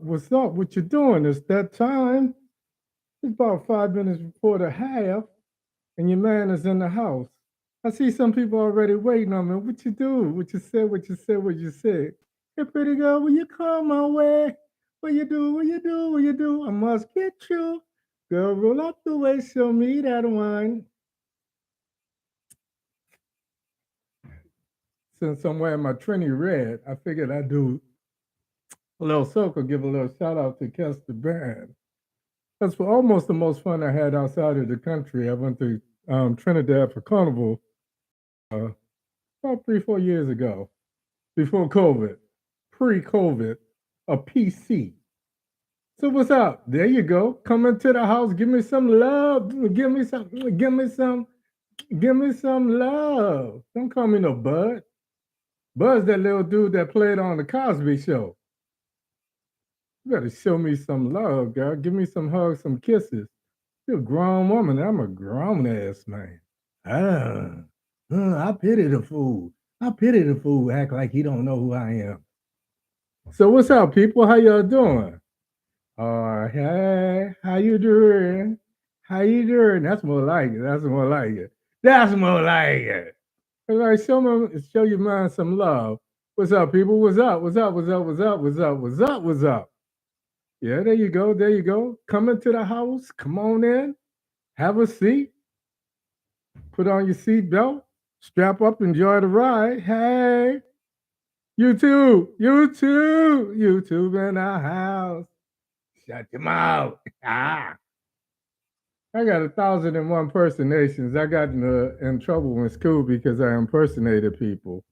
What's up? What you doing? It's that time. It's about 5 minutes before the half, and your man is in the house. I see some people already waiting on me. What you do? What you said? What you said? What you said? Hey, pretty girl, will you come my way? What you do? What you do? What you do? I must get you. Girl, roll up the way, show me that wine. Since I'm wearing my Trini red, I figured I'd do a little circle, give a little shout out to Kester Band. That's for almost the most fun I had outside of the country. I went to Trinidad for Carnival about 3-4 years ago, before COVID, pre-COVID, a PC. So what's up? There you go. Come into the house. Give me some love. Give me some love. Don't call me no Bud. Bud's that little dude that played on the Cosby Show. You better show me some love, girl. Give me some hugs, some kisses. You're a grown woman. I'm a grown ass man. I pity the fool. I pity the fool who act like he don't know who I am. So what's up, people? How y'all doing? Hey, how you doing? How you doing? That's more like it. That's more like it. That's more like it. All right, show your mind some love. What's up, people? What's up? What's up? What's up? What's up? What's up? What's up? What's up? Yeah, there you go. There you go. Come into the house. Come on in. Have a seat. Put on your seatbelt. Strap up. Enjoy the ride. Hey, YouTube in the house. Shut your mouth. I got 1,001 impersonations. I got in trouble in school because I impersonated people.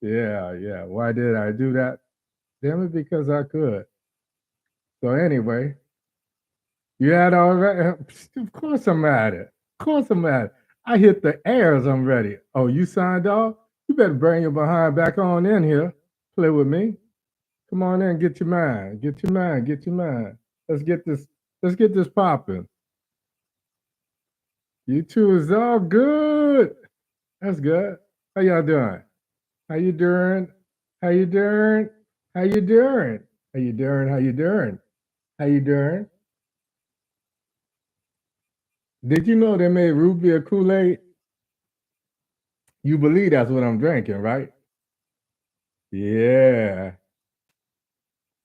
Yeah. Why did I do that? Damn it, because I could. So anyway, you had all right? Of course I'm at it. Of course I'm at it. I hit the airs. I'm ready. Oh, you signed off? You better bring your behind back on in here. Play with me. Come on in. Get your mind. Get your mind. Get your mind. Let's get this popping. You two is all good. That's good. How y'all doing? How you doing? How you doing? How you doing? How you doing? How you doing? How you doing? Did you know they made root beer Kool-Aid? You believe that's what I'm drinking, right? Yeah.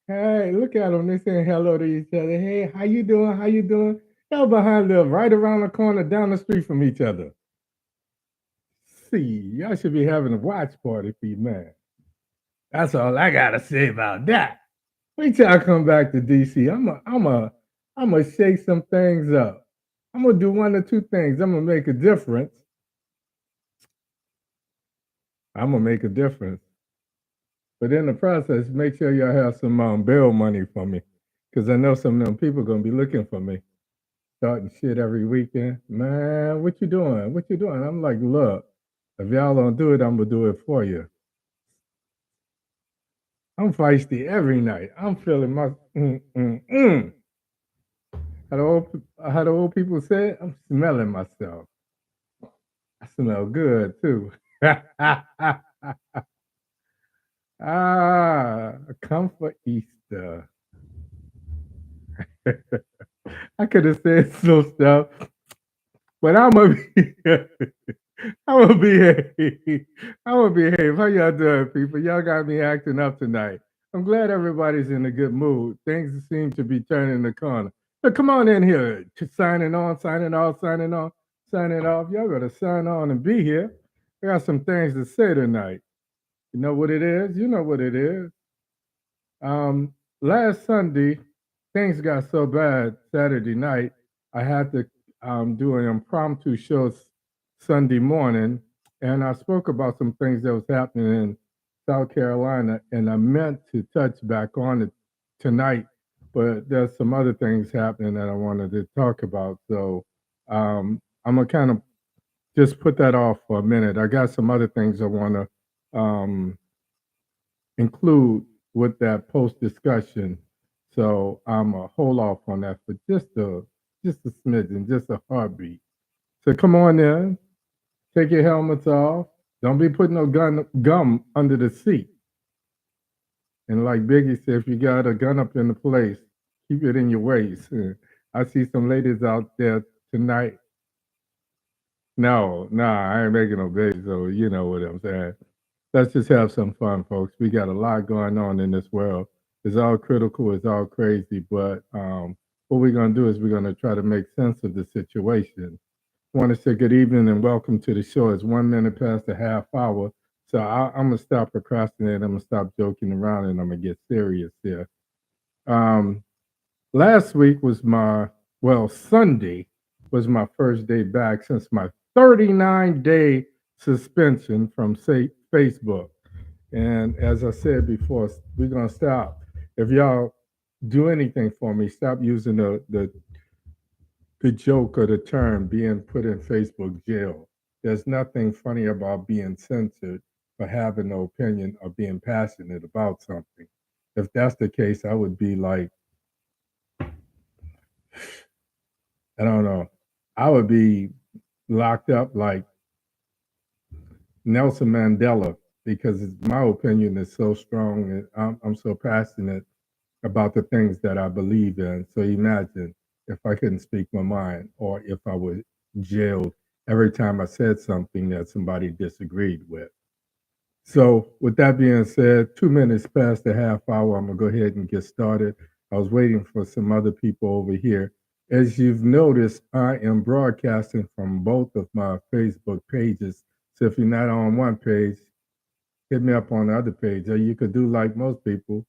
Hey, look at them. They saying hello to each other. Hey, how you doing? How you doing? Y'all behind live right around the corner, down the street from each other. See, y'all should be having a watch party for you, man. That's all I gotta say about that. Wait till I come back to DC. I'm gonna shake some things up. I'm gonna do one or two things. I'm gonna make a difference. I'm gonna make a difference. But in the process, make sure y'all have some bail money for me, because I know some of them people gonna be looking for me, starting shit every weekend. Man, what you doing? What you doing? I'm like, look, if y'all don't do it, I'm gonna do it for you. I'm feisty every night. I'm feeling my How the old people say it? I'm smelling myself. I smell good too. Come for Easter. I could have said some stuff, but I'm gonna be I'm gonna behave. I'm gonna behave. How y'all doing, people? Y'all got me acting up tonight. I'm glad everybody's in a good mood. Things seem to be turning the corner. So come on in here. Signing on, signing off, signing on, signing off. Y'all gotta sign on and be here. I got some things to say tonight. You know what it is? You know what it is. Last Sunday, things got so bad Saturday night, I had to do an impromptu show Sunday morning, and I spoke about some things that was happening in South Carolina, and I meant to touch back on it tonight, but there's some other things happening that I wanted to talk about. So I'm gonna kind of just put that off for a minute. I got some other things I want to include with that post discussion. So I'm gonna hold off on that for just a smidgen, just a heartbeat. So come on in, take your helmets off. Don't be putting no gum under the seat. And like Biggie said, if you got a gun up in the place, keep it in your waist. I see some ladies out there tonight. No, nah, I ain't making no babies, so you know what I'm saying. Let's just have some fun, folks. We got a lot going on in this world. It's all critical, it's all crazy, but what we're gonna do is we're gonna try to make sense of the situation. I want to say good evening and welcome to the show. It's 1 minute past the half hour, so I'm gonna stop procrastinating. I'm gonna stop joking around, and I'm gonna get serious here. Um, Last week was Sunday was my first day back since my 39-day suspension from Facebook. And as I said before, we're gonna stop. If y'all do anything for me, stop using the joke or the term being put in Facebook jail. There's nothing funny about being censored for having no opinion or being passionate about something. If that's the case, I would be like, I don't know, I would be locked up like Nelson Mandela because my opinion is so strong and I'm so passionate about the things that I believe in. So imagine if I couldn't speak my mind or if I was jailed every time I said something that somebody disagreed with. So, with that being said, 2 minutes past the half hour, I'm going to go ahead and get started. I was waiting for some other people over here. As you've noticed, I am broadcasting from both of my Facebook pages. So, if you're not on one page, hit me up on the other page. Or you could do like most people.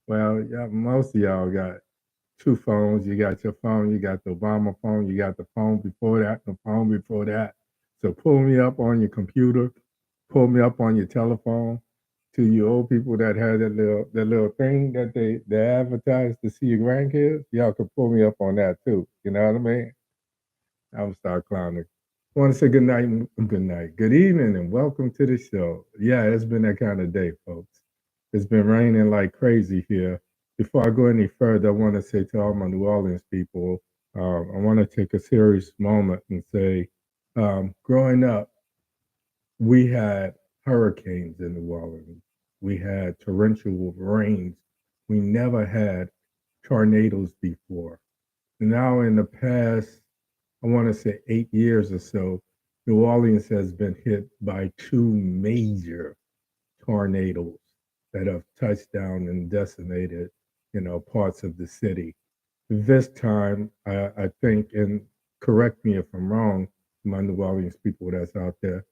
Well, yeah, most of y'all got two phones. You got your phone, you got the Obama phone, you got the phone before that, the phone before that. So pull me up on your computer, pull me up on your telephone. To you old people that had that little thing that they advertise to see your grandkids, y'all can pull me up on that too. You know what I mean? I'm gonna start clowning. I want to say good evening, and welcome to the show. Yeah, it's been that kind of day, folks. It's been raining like crazy here. Before I go any further, I want to say to all my New Orleans people, I want to take a serious moment and say, growing up, we had hurricanes in New Orleans. We had torrential rains. We never had tornadoes before. Now, in the past, I want to say 8 years or so, New Orleans has been hit by two major tornadoes that have touched down and decimated, parts of the city. This time, I think, and correct me if I'm wrong, my New Orleans people that's out there,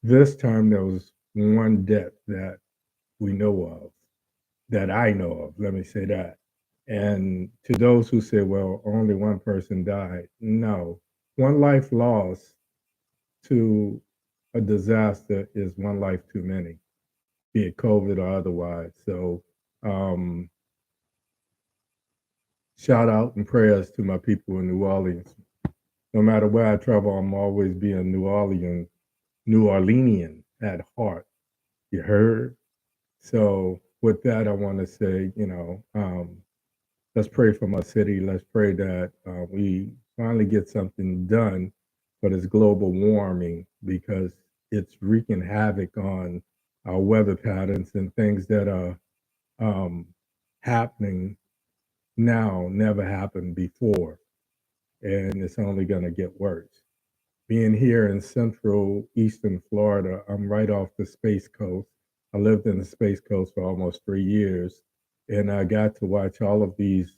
this time there was one death that we know of, that I know of, let me say that. And to those who say, well, only one person died, no. One life lost to a disaster is one life too many, be it COVID or otherwise. So, um, shout out and prayers to my people in New Orleans. No matter where I travel, I'm always being New Orleanian at heart. You heard? So, with that, I want to say, let's pray for my city. Let's pray that we finally get something done for this global warming because it's wreaking havoc on our weather patterns and things that are um, happening now never happened before. And it's only going to get worse. Being here in central eastern Florida, I'm right off the Space Coast. I lived in the Space Coast for almost 3 years, and I got to watch all of these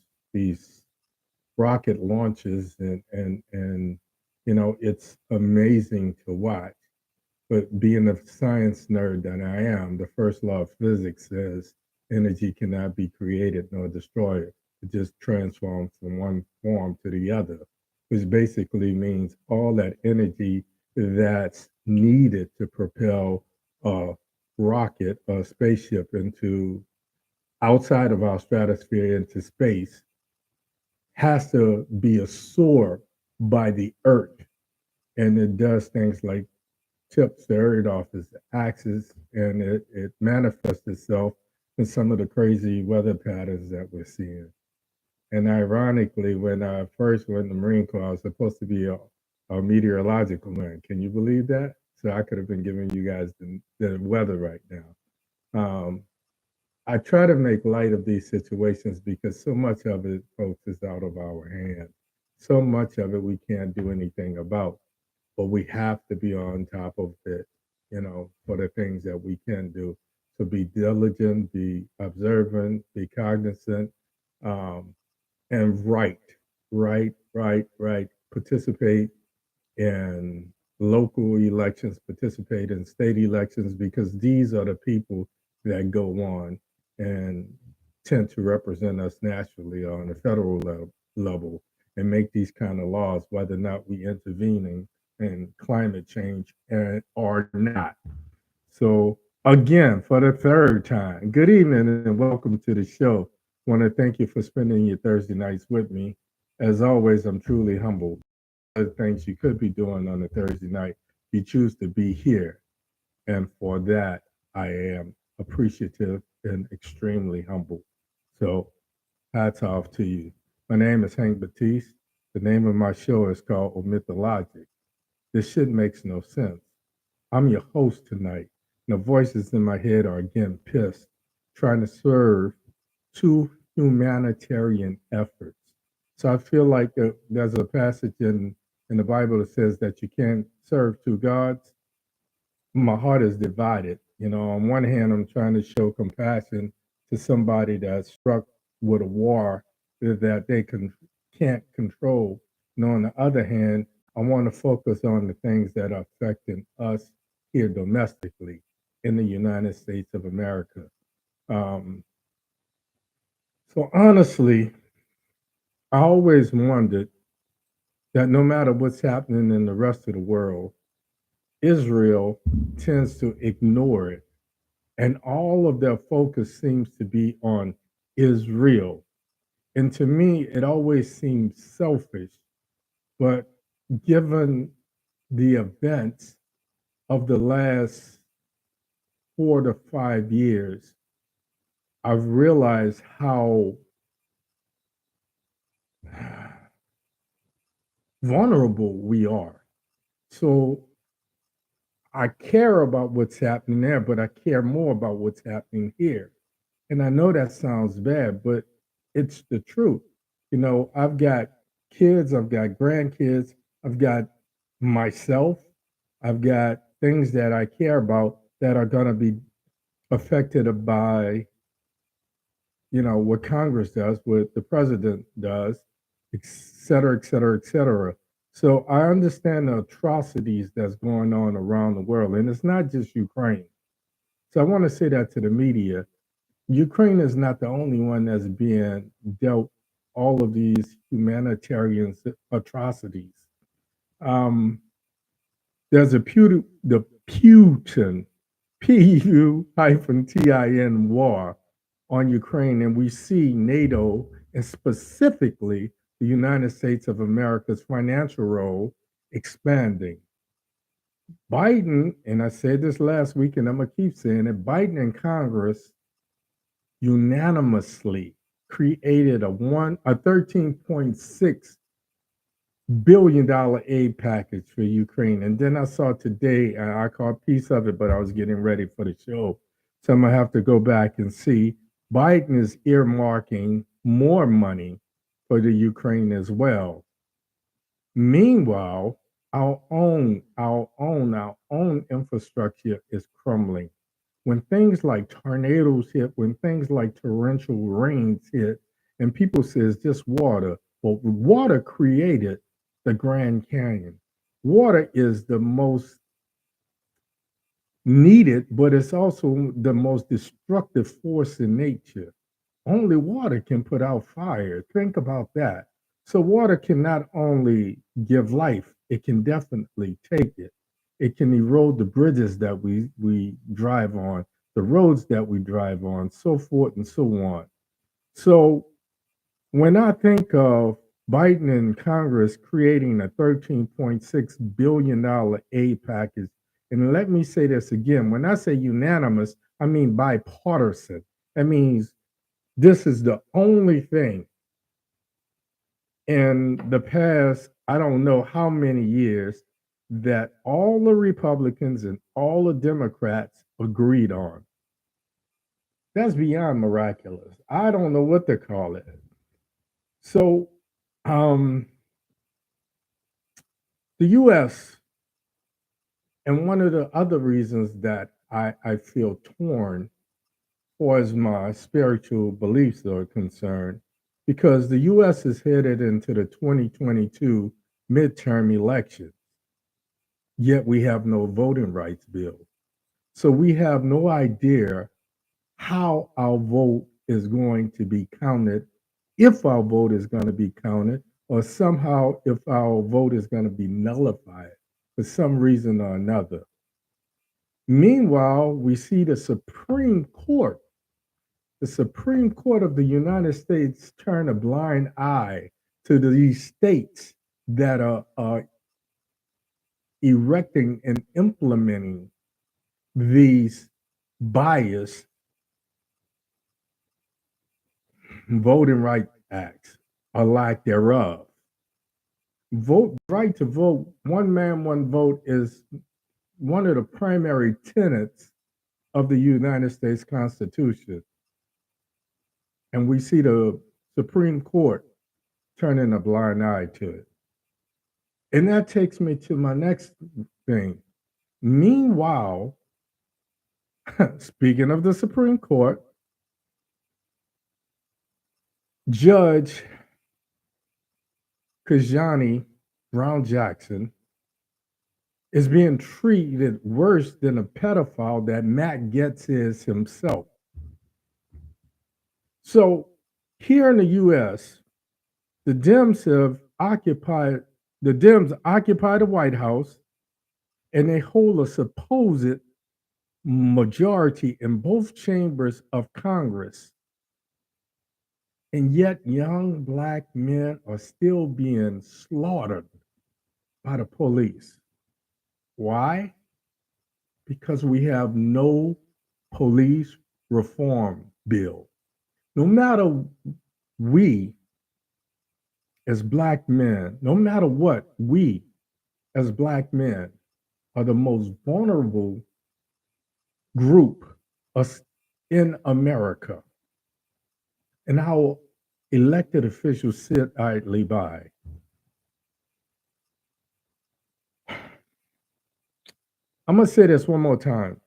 rocket launches, and it's amazing to watch. But being a science nerd that I am, the first law of physics says energy cannot be created nor destroyed. It just transforms from one form to the other, which basically means all that energy that's needed to propel a rocket or a spaceship into outside of our stratosphere into space has to be absorbed by the earth. And it does things like tips the earth off its axis, and it manifests itself in some of the crazy weather patterns that we're seeing. And ironically, when I first went in the Marine Corps, I was supposed to be a meteorological man. Can you believe that? So I could have been giving you guys the weather right now. Um, I try to make light of these situations because so much of it, folks, is out of our hands. So much of it we can't do anything about, but we have to be on top of it, for the things that we can do. So be diligent, be observant, be cognizant, um, and right. Participate in local elections, participate in state elections, because these are the people that go on and tend to represent us nationally on the federal level and make these kind of laws, whether or not we intervening in climate change or not. So again, for the third time, good evening and welcome to the show. I want to thank you for spending your Thursday nights with me. As always, I'm truly humbled. Other things you could be doing on a Thursday night, you choose to be here. And for that, I am appreciative and extremely humble. So hats off to you. My name is Hank Batiste. The name of my show is called Omit the Logic. This shit makes no sense. I'm your host tonight. And the voices in my head are again pissed, trying to serve two humanitarian efforts. So I feel like there's a passage in the Bible that says that you can't serve two gods. My heart is divided. On one hand, I'm trying to show compassion to somebody that's struck with a war that they can't control. On the other hand, I want to focus on the things that are affecting us here domestically in the United States of America. Um, so honestly, I always wondered that no matter what's happening in the rest of the world, Israel tends to ignore it. And all of their focus seems to be on Israel. And to me, it always seems selfish. But given the events of the last 4 to 5 years, I've realized how vulnerable we are. So I care about what's happening there, but I care more about what's happening here. And I know that sounds bad, but it's the truth. I've got kids, I've got grandkids, I've got myself, I've got things that I care about that are going to be affected by, what Congress does, what the president does, et cetera, et cetera, et cetera. So I understand the atrocities that's going on around the world, and it's not just Ukraine. So I want to say that to the media. Ukraine is not the only one that's being dealt all of these humanitarian atrocities. Um, there's the Putin, PU-TIN war on Ukraine, and we see NATO and specifically the United States of America's financial role expanding. Biden, and I said this last week, and I'm gonna keep saying it, Biden and Congress unanimously created a 13.6 billion aid package for Ukraine. And then I saw today, I caught a piece of it, but I was getting ready for the show. So I'm gonna have to go back and see. Biden is earmarking more money for the Ukraine as well. Meanwhile, our own infrastructure is crumbling. When things like tornadoes hit, when things like torrential rains hit, and people say it's just water. Well, water created the Grand Canyon. Water is the most needed, but it's also the most destructive force in nature. Only water can put out fire. Think about that. So water can not only give life, it can definitely take it. It can erode the bridges that we drive on, the roads that we drive on, so forth and so on. So when I think of Biden and Congress creating a $13.6 billion aid package, and let me say this again, when I say unanimous, I mean bipartisan. That means this is the only thing in the past, I don't know how many years, that all the Republicans and all the Democrats agreed on. That's beyond miraculous. I don't know what to call it. So, um, the U.S. and one of the other reasons that I feel torn or as my spiritual beliefs are concerned, because the U.S. is headed into the 2022 midterm elections, yet we have no voting rights bill. So we have no idea how our vote is going to be counted, if our vote is going to be counted, or somehow if our vote is going to be nullified for some reason or another. Meanwhile, we see the Supreme Court of the United States turn a blind eye to these states that are erecting and implementing these biased voting right acts or lack thereof. Right to vote, one man, one vote is one of the primary tenets of the United States Constitution. And we see the Supreme Court turning a blind eye to it. And that takes me to my next thing. Meanwhile, speaking of the Supreme Court, Judge Ketanji Brown-Jackson is being treated worse than a pedophile that Matt Gatez himself. So here in the U.S., the Dems occupy the White House, and they hold a supposed majority in both chambers of Congress. And yet young black men are still being slaughtered by the police. Why? Because we have no police reform bill. No matter we as black men, no matter what, we as black men are the most vulnerable group in America. And our elected officials sit idly by. I'm going to say this one more time.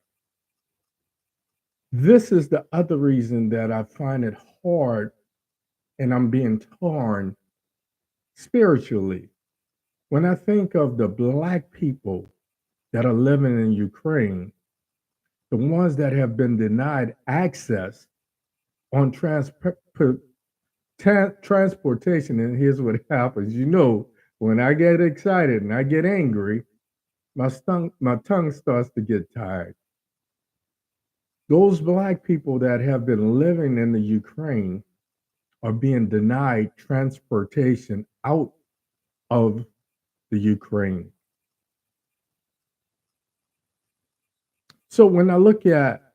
This is the other reason that I find it hard and I'm being torn spiritually. When I think of the black people that are living in Ukraine, the ones that have been denied access on transportation, and here's what happens. You know, when I get excited and I get angry, my tongue starts to get tired. Those black people that have been living in the Ukraine are being denied transportation out of the Ukraine. So when I look at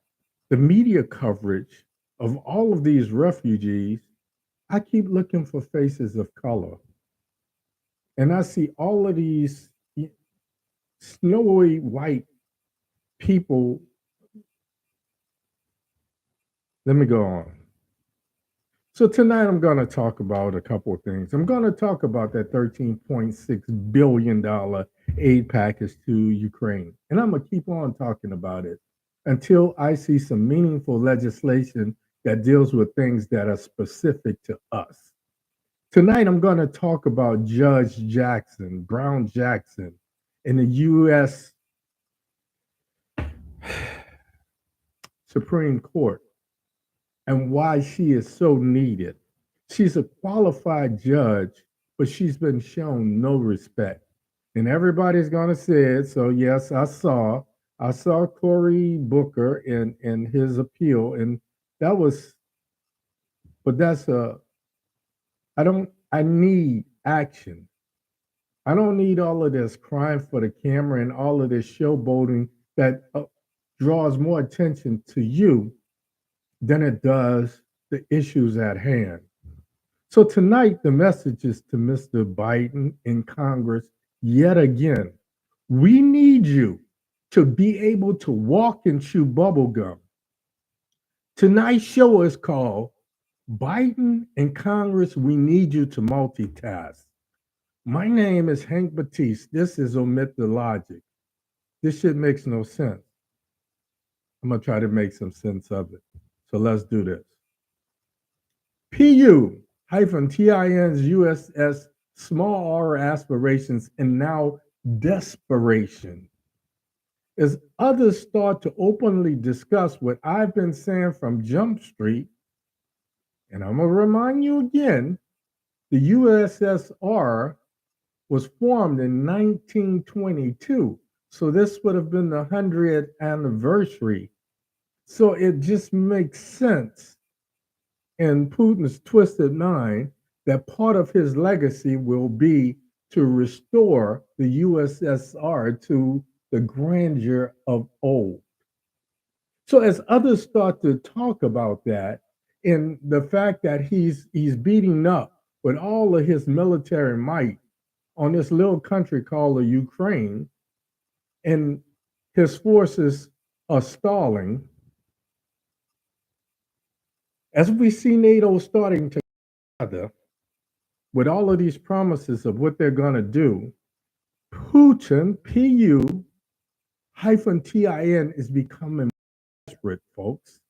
the media coverage of all of these refugees, I keep looking for faces of color. And I see all of these snowy white people. Let me go on. So tonight I'm going to talk about a couple of things. I'm going to talk about that $13.6 billion aid package to Ukraine. And I'm going to keep on talking about it until I see some meaningful legislation that deals with things that are specific to us. Tonight I'm going to talk about Judge Brown-Jackson in the U.S. Supreme Court and why she is so needed. She's a qualified judge, but she's been shown no respect. And everybody's gonna say it. So yes, I saw Cory Booker in his appeal, and that was, but that's I need action. I don't need all of this crying for the camera and all of this showboating that draws more attention to you than it does the issues at hand. So tonight, the message is to Mr. Biden in Congress yet again. We need you to be able to walk and chew bubble gum, Tonight's show is called Biden and Congress, We Need You to Multitask. My name is Hank Batiste. This is Omit the Logic. This shit makes no sense. I'm going to try to make some sense of it. So let's do this. PU-TIN's USS small r aspirations and now desperation. As others start to openly discuss what I've been saying from Jump Street, and I'm going to remind you again, the USSR was formed in 1922. So this would have been the 100th anniversary. So it just makes sense in Putin's twisted mind that part of his legacy will be to restore the USSR to the grandeur of old. So as others start to talk about that, and the fact that he's beating up with all of his military might on this little country called the Ukraine, and his forces are stalling, as we see NATO starting to gather with all of these promises of what they're going to do, Putin, PU-TIN, is becoming desperate, folks.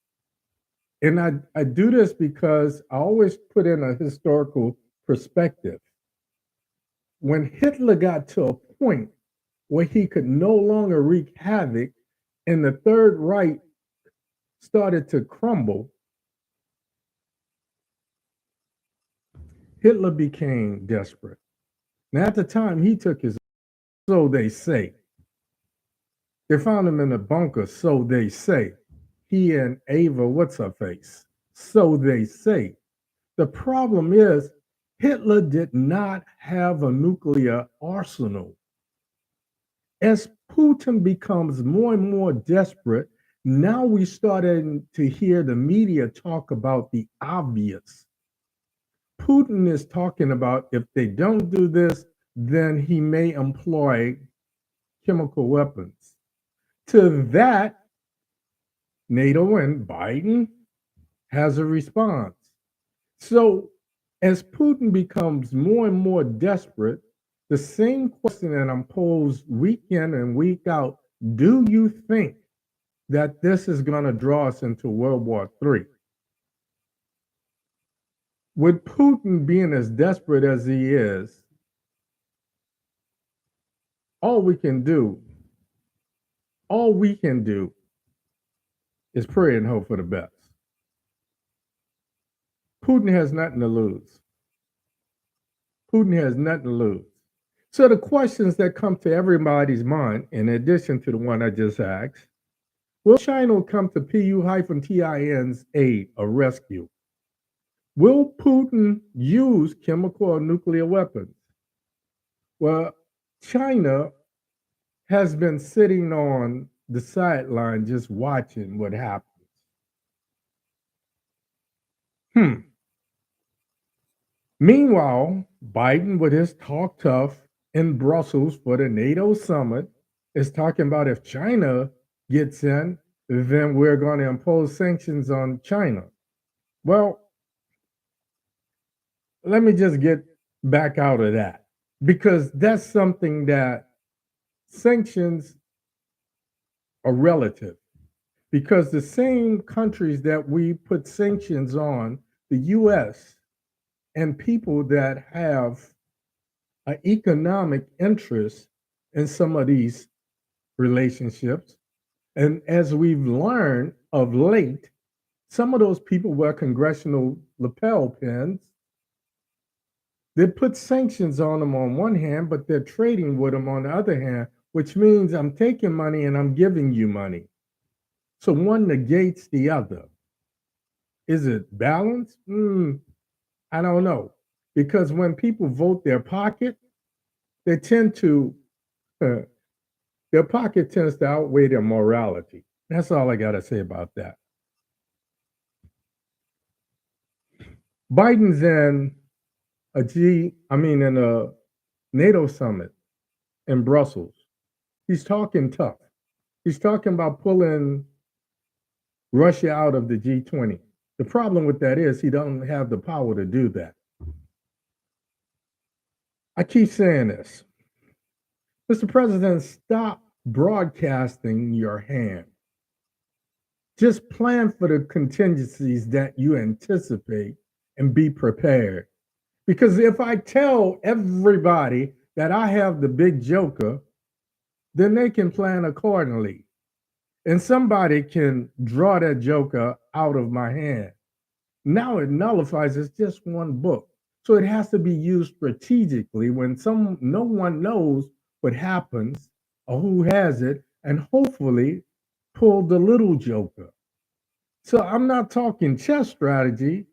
And I do this because I always put in a historical perspective. When Hitler got to a point where he could no longer wreak havoc and the Third Reich started to crumble, Hitler became desperate. Now, at the time, he took his, so they say. They found him in a bunker, so they say. He and Ava, what's her face? So they say. The problem is, Hitler did not have a nuclear arsenal. As Putin becomes more and more desperate, now we started to hear the media talk about the obvious. Putin is talking about if they don't do this, then he may employ chemical weapons. To that, NATO and Biden has a response. So as Putin becomes more and more desperate, the same question that I'm posed week in and week out, do you think that this is going to draw us into World War III? With Putin being as desperate as he is, all we can do is pray and hope for the best. Putin has nothing to lose. Putin has nothing to lose. So the questions that come to everybody's mind, in addition to the one I just asked, will China come to PU-TIN's aid or rescue? Will Putin use chemical or nuclear weapons? Well, China has been sitting on the sideline just watching what happens. Meanwhile, Biden, with his talk tough in Brussels for the NATO Summit, is talking about if China gets in, then we're going to impose sanctions on China. Well, let me just get back out of that, because that's something that sanctions are relative. Because the same countries that we put sanctions on, the US, and people that have an economic interest in some of these relationships, and as we've learned of late, some of those people wear congressional lapel pins. They put sanctions on them on one hand, but they're trading with them on the other hand, which means I'm taking money and I'm giving you money. So one negates the other. Is it balanced? I don't know. Because when people vote their pocket, they tend to, their pocket tends to outweigh their morality. That's all I got to say about that. Biden's in a NATO summit in Brussels. He's talking tough. He's talking about pulling Russia out of the G20. The problem with that is he doesn't have the power to do that. I keep saying this. Mr. President, stop broadcasting your hand. Just plan for the contingencies that you anticipate and be prepared. Because if I tell everybody that I have the big joker, then they can plan accordingly. And somebody can draw that joker out of my hand. Now it nullifies, it's just one book. So it has to be used strategically when no one knows what happens or who has it, and hopefully pull the little joker. So I'm not talking chess strategy,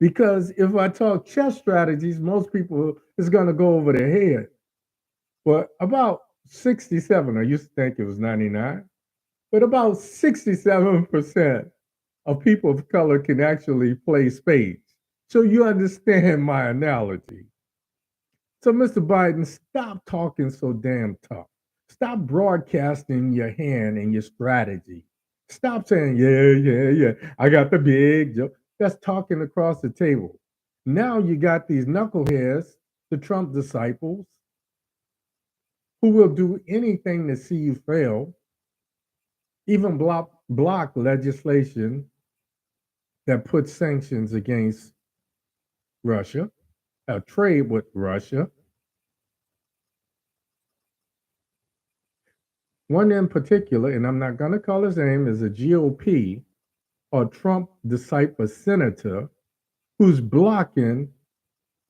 because if I talk chess strategies, most people is going to go over their head. But about 67, I used to think it was 99, but about 67% of people of color can actually play spades. So you understand my analogy. So, Mr. Biden, stop talking so damn tough. Stop broadcasting your hand and your strategy. Stop saying, yeah, I got the big joke. That's talking across the table. Now you got these knuckleheads, the Trump disciples, who will do anything to see you fail, even block legislation that puts sanctions against Russia, trade with Russia. One in particular, and I'm not going to call his name, is a GOP or Trump disciple senator who's blocking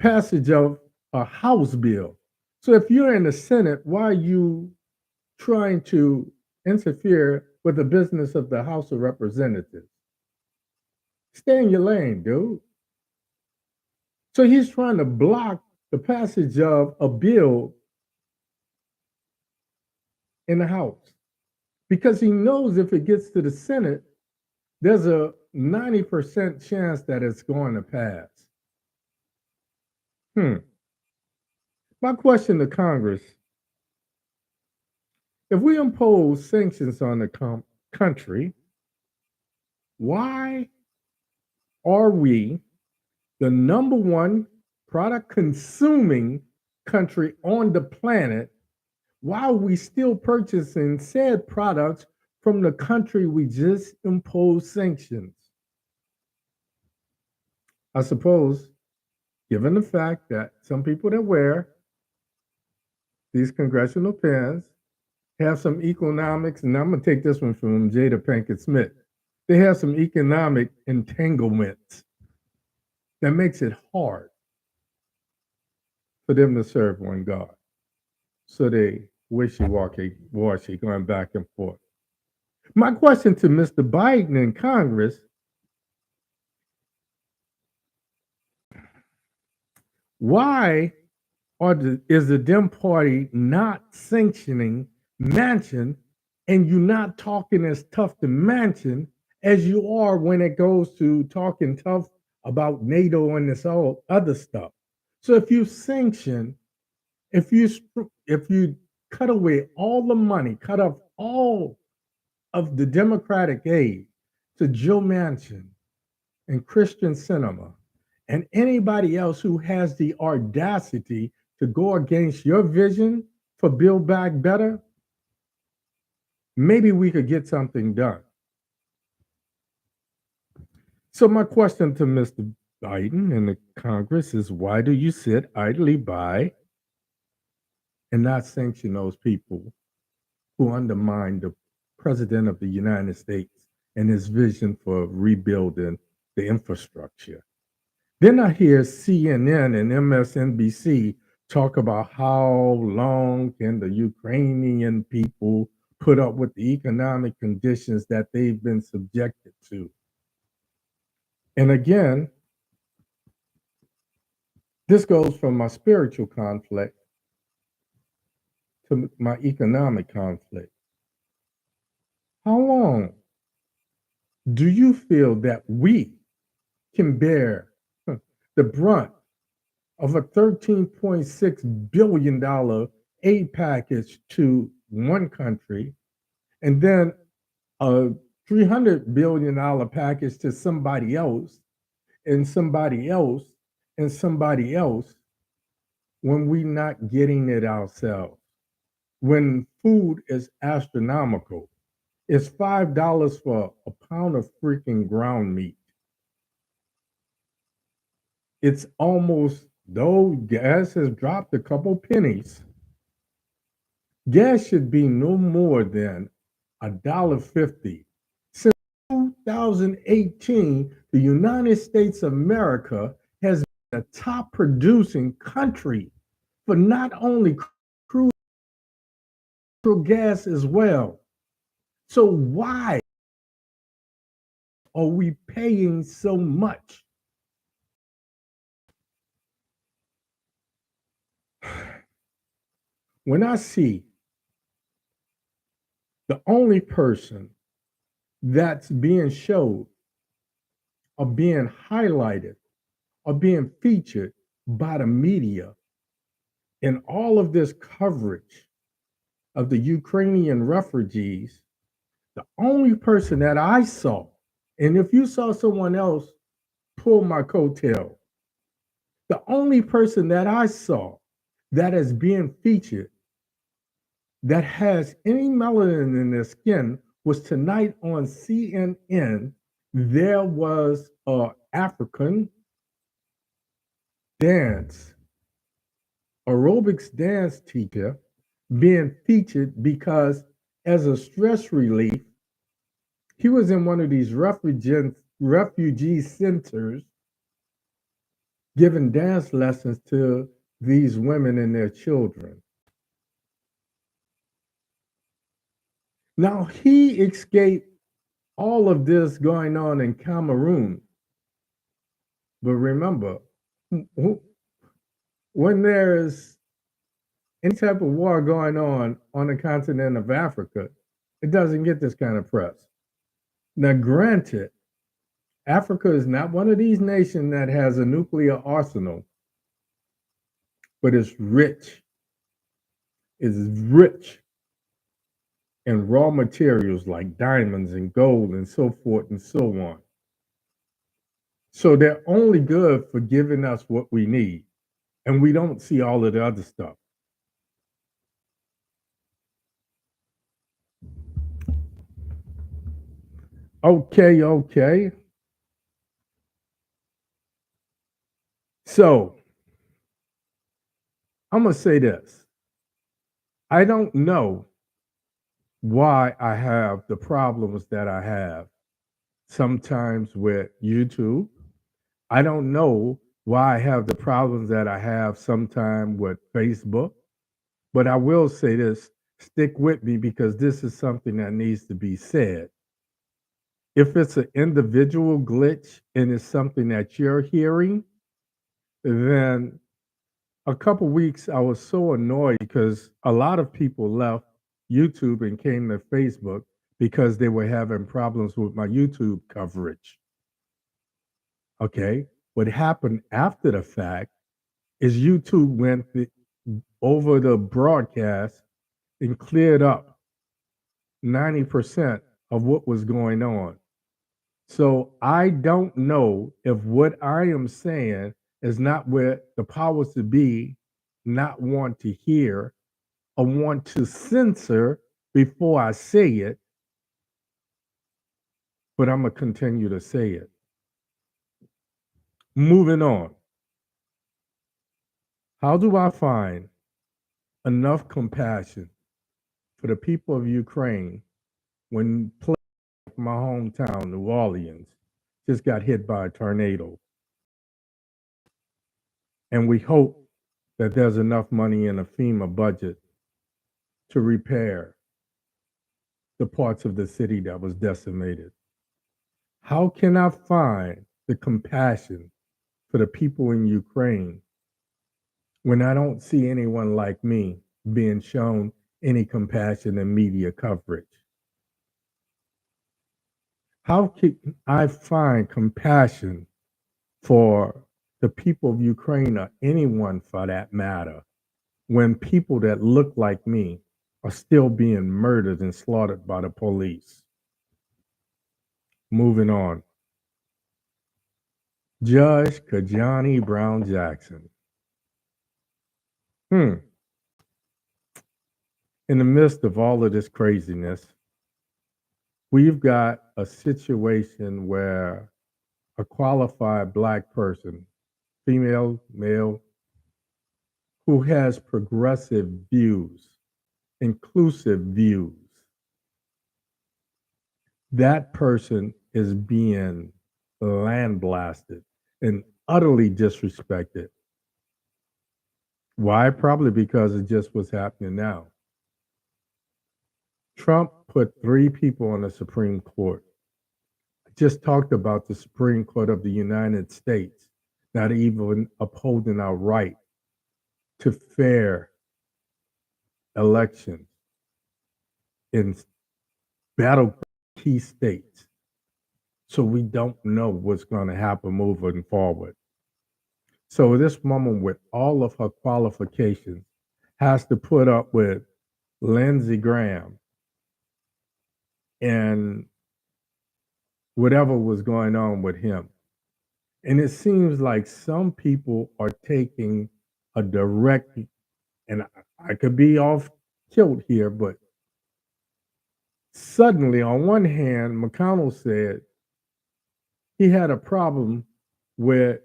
passage of a House bill. So if you're in the Senate, why are you trying to interfere with the business of the House of Representatives? Stay in your lane, dude. So he's trying to block the passage of a bill in the House because he knows if it gets to the Senate, there's a 90% chance that it's going to pass. My question to Congress, if we impose sanctions on the country, why are we the number one product consuming country on the planet? Why are we still purchasing said products from the country we just imposed sanctions? I suppose, given the fact that some people that wear these congressional pins have some economics, and I'm going to take this one from Jada Pinkett Smith. They have some economic entanglements that makes it hard for them to serve one God. So they wishy-washy, going back and forth. My question to Mr. Biden and Congress, why is the Dem Party not sanctioning Manchin, and you're not talking as tough to Manchin as you are when it goes to talking tough about NATO and this all other stuff? So if you sanction, if you cut away all the money, cut off all of the Democratic aid to Joe Manchin and Christian Sinema and anybody else who has the audacity to go against your vision for Build Back Better, maybe we could get something done. So my question to Mr. Biden and the Congress is, why do you sit idly by and not sanction those people who undermine the President of the United States and his vision for rebuilding the infrastructure? Then I hear CNN and MSNBC talk about how long can the Ukrainian people put up with the economic conditions that they've been subjected to. And again, this goes from my spiritual conflict to my economic conflict. How long do you feel that we can bear the brunt of a $13.6 billion aid package to one country and then a $300 billion package to somebody else and somebody else and somebody else when we not getting it ourselves. When food is astronomical, it's $5 for a pound of freaking ground meat. It's almost, though gas has dropped a couple pennies, gas should be no more than $1.50. Since 2018, the United States of America has been the top producing country for not only crude gas as well. So why are we paying so much? When I see the only person that's being showed or being highlighted or being featured by the media in all of this coverage of the Ukrainian refugees, the only person that I saw, and if you saw someone else, pull my coattail, the only person that I saw that is being featured that has any melanin in their skin was tonight on CNN. There was an African dance, aerobics dance teacher being featured because as a stress relief, he was in one of these refugee centers giving dance lessons to these women and their children. Now, he escaped all of this going on in Cameroon. But remember, when there is any type of war going on the continent of Africa, it doesn't get this kind of press. Now, granted, Africa is not one of these nations that has a nuclear arsenal, but it's rich. It's rich in raw materials like diamonds and gold and so forth and so on. So they're only good for giving us what we need, and we don't see all of the other stuff. Okay. So I'm going to say this. I don't know why I have the problems that I have sometimes with YouTube. I don't know why I have the problems that I have sometimes with Facebook. But I will say this, stick with me because this is something that needs to be said. If it's an individual glitch and it's something that you're hearing, then a couple weeks I was so annoyed because a lot of people left YouTube and came to Facebook because they were having problems with my YouTube coverage. Okay. What happened after the fact is YouTube went over the broadcast and cleared up 90% of what was going on. So I don't know if what I am saying is not what the powers to be not want to hear or want to censor before I say it, but I'm going to continue to say it. Moving on. How do I find enough compassion for the people of Ukraine when my hometown, New Orleans, just got hit by a tornado? And we hope that there's enough money in a FEMA budget to repair the parts of the city that was decimated. How can I find the compassion for the people in Ukraine when I don't see anyone like me being shown any compassion in media coverage? How can I find compassion for the people of Ukraine or anyone for that matter when people that look like me are still being murdered and slaughtered by the police? Moving on. Judge Ketanji Brown-Jackson. In the midst of all of this craziness, we've got a situation where a qualified Black person, female, male, who has progressive views, inclusive views, that person is being landblasted and utterly disrespected. Why? Probably because of just what's happening now. Trump put 3 people on the Supreme Court. I just talked about the Supreme Court of the United States not even upholding our right to fair elections in battle key states. So we don't know what's going to happen moving forward. So this woman, with all of her qualifications, has to put up with Lindsey Graham and whatever was going on with him. And it seems like some people are taking a direct, and I could be off kilt here, but suddenly, on one hand, McConnell said he had a problem with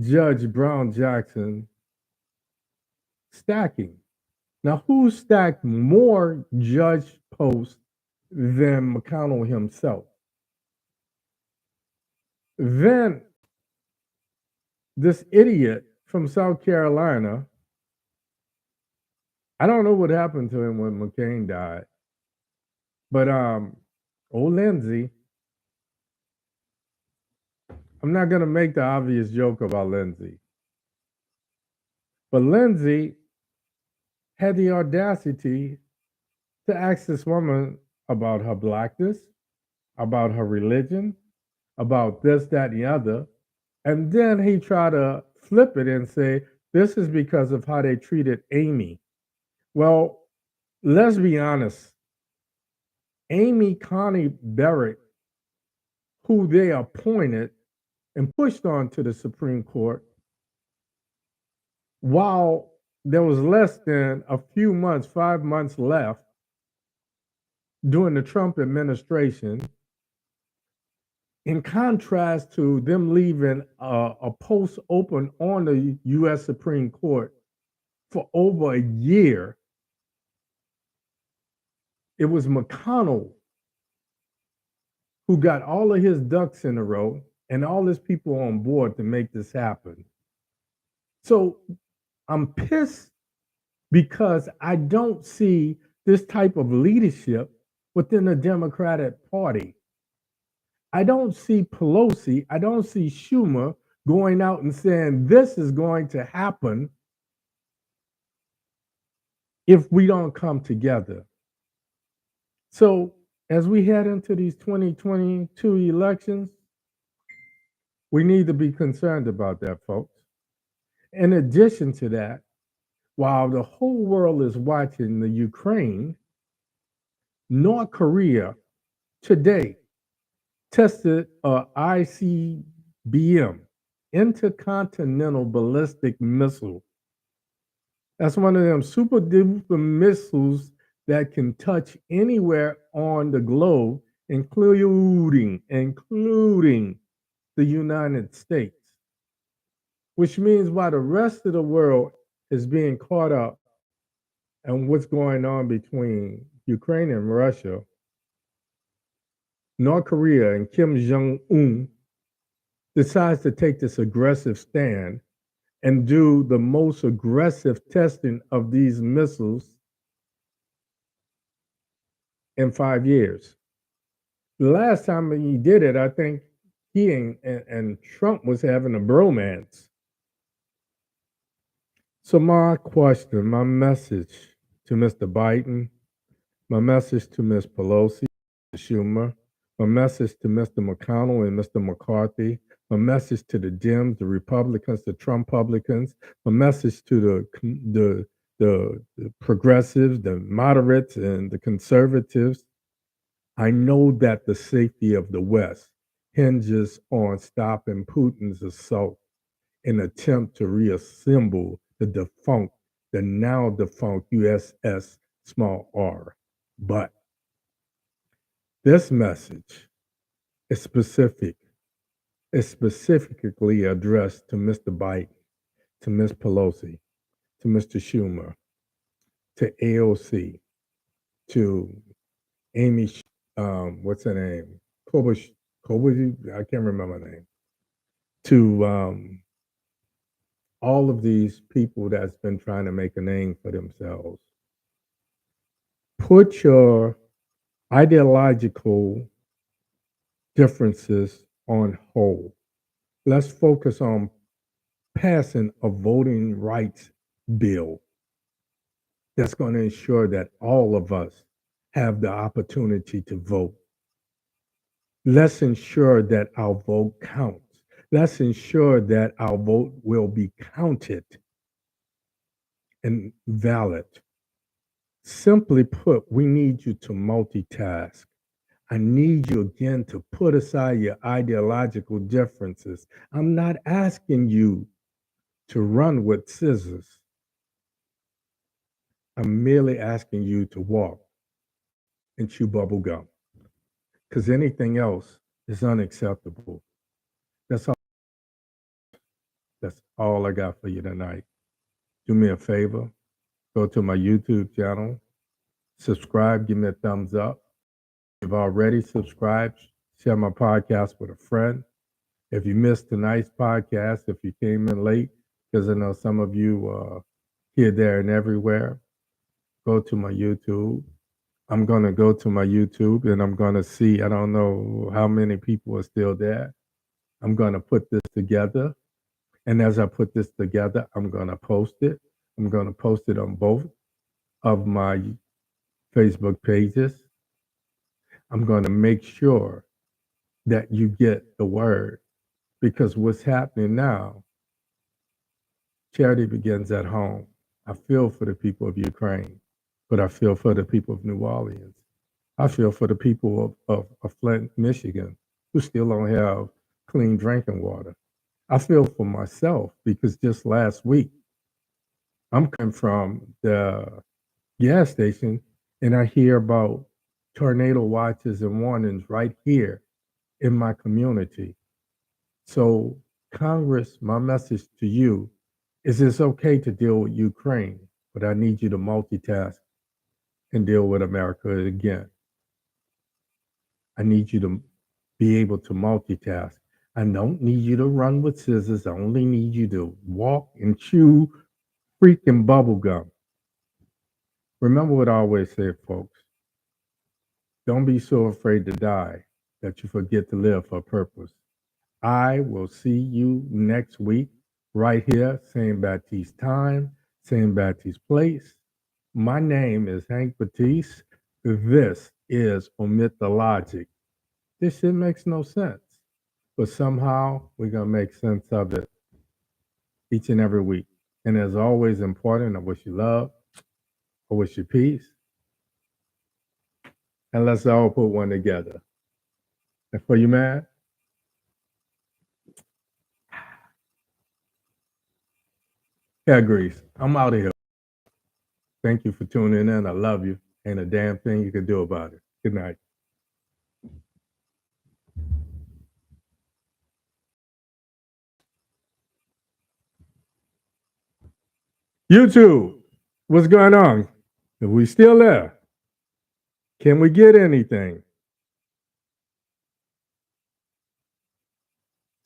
Judge Brown-Jackson stacking. Now, who stacked more judge posts than McConnell himself? Then this idiot from South Carolina, I don't know what happened to him when McCain died, but old Lindsey, I'm not going to make the obvious joke about Lindsey, but Lindsey had the audacity to ask this woman about her Blackness, about her religion, about this, that, and the other. And then he tried to flip it and say, this is because of how they treated Amy. Well, let's be honest. Amy Coney Barrett, who they appointed and pushed on to the Supreme Court, while there was less than a few months, 5 months left during the Trump administration, in contrast to them leaving a post open on the U.S. Supreme Court for over a year, it was McConnell who got all of his ducks in a row and all his people on board to make this happen. So I'm pissed because I don't see this type of leadership within the Democratic Party. I don't see Pelosi, I don't see Schumer going out and saying this is going to happen if we don't come together. So as we head into these 2022 elections, we need to be concerned about that, folks. In addition to that, while the whole world is watching the Ukraine, North Korea today tested a ICBM, Intercontinental Ballistic Missile. That's one of them super duper missiles that can touch anywhere on the globe, including the United States, which means while the rest of the world is being caught up on what's going on between Ukraine and Russia, North Korea and Kim Jong-un decides to take this aggressive stand and do the most aggressive testing of these missiles in 5 years. The last time he did it, I think he and Trump was having a bromance. So my question, my message to Mr. Biden, my message to Ms. Pelosi, Schumer, my message to Mr. McConnell and Mr. McCarthy, my message to the Dems, the Republicans, the Trump-publicans, my message to the progressives, the moderates, and the conservatives. I know that the safety of the West hinges on stopping Putin's assault and attempt to reassemble the now defunct USS small r. But this message is specifically addressed to Mr. Biden, to Ms. Pelosi, to Mr. Schumer, to AOC, to Amy, what's her name? I can't remember her name. To all of these people that's been trying to make a name for themselves. Put your ideological differences on hold. Let's focus on passing a voting rights bill that's going to ensure that all of us have the opportunity to vote. Let's ensure that our vote counts. Let's ensure that our vote will be counted and valid. Simply put, we need you to multitask. I need you again to put aside your ideological differences. I'm not asking you to run with scissors. I'm merely asking you to walk and chew bubble gum, because anything else is unacceptable. That's all. That's all I got for you tonight. Do me a favor, go to my YouTube channel, subscribe, give me a thumbs up. If you've already subscribed, share my podcast with a friend. If you missed tonight's podcast, if you came in late, because I know some of you here, there, and everywhere, go to my YouTube. I'm going to go to my YouTube and I'm going to see, I don't know how many people are still there. I'm going to put this together. And as I put this together, I'm going to post it. I'm going to post it on both of my Facebook pages. I'm going to make sure that you get the word, because what's happening now, charity begins at home. I feel for the people of Ukraine, but I feel for the people of New Orleans. I feel for the people of Flint, Michigan, who still don't have clean drinking water. I feel for myself because just last week, I'm coming from the gas station and I hear about tornado watches and warnings right here in my community. So, Congress, my message to you is it's okay to deal with Ukraine, but I need you to multitask and deal with America again. I need you to be able to multitask. I don't need you to run with scissors. I only need you to walk and chew freaking bubble gum. Remember what I always say, folks. Don't be so afraid to die that you forget to live for a purpose. I will see you next week right here, same Baptiste time, same Baptiste place. My name is Hank Batiste. This is Omit the Logic. This shit makes no sense, but somehow we're going to make sense of it each and every week. And as always, important, I wish you love, I wish you peace, and let's all put one together. And for you, man, hair grease. I'm out of here. Thank you for tuning in. I love you. Ain't a damn thing you can do about it. Good night. YouTube, what's going on? Are we still there? Can we get anything?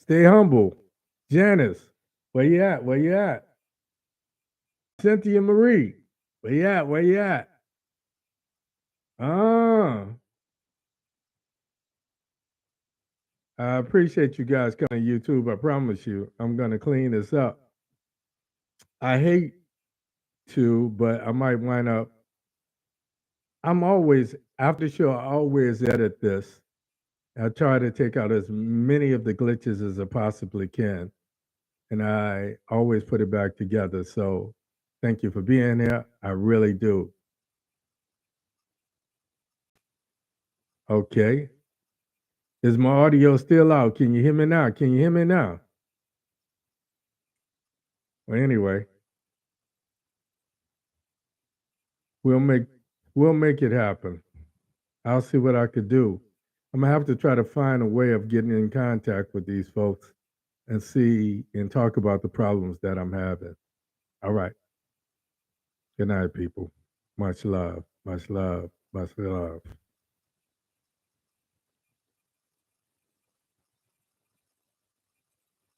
Stay humble. Janice, where you at? Where you at? Cynthia Marie, where you at? Where you at? Ah, I appreciate you guys coming to YouTube. I promise you, I'm going to clean this up. I hate to, but I might wind up. I'm always, after the show, I always edit this. I try to take out as many of the glitches as I possibly can. And I always put it back together. So thank you for being here. I really do. Okay. Is my audio still out? Can you hear me now? Can you hear me now? Well, anyway, we'll make it happen. I'll see what I could do. I'm gonna have to try to find a way of getting in contact with these folks and see and talk about the problems that I'm having. All right. Good night, people. Much love. Much love. Much love.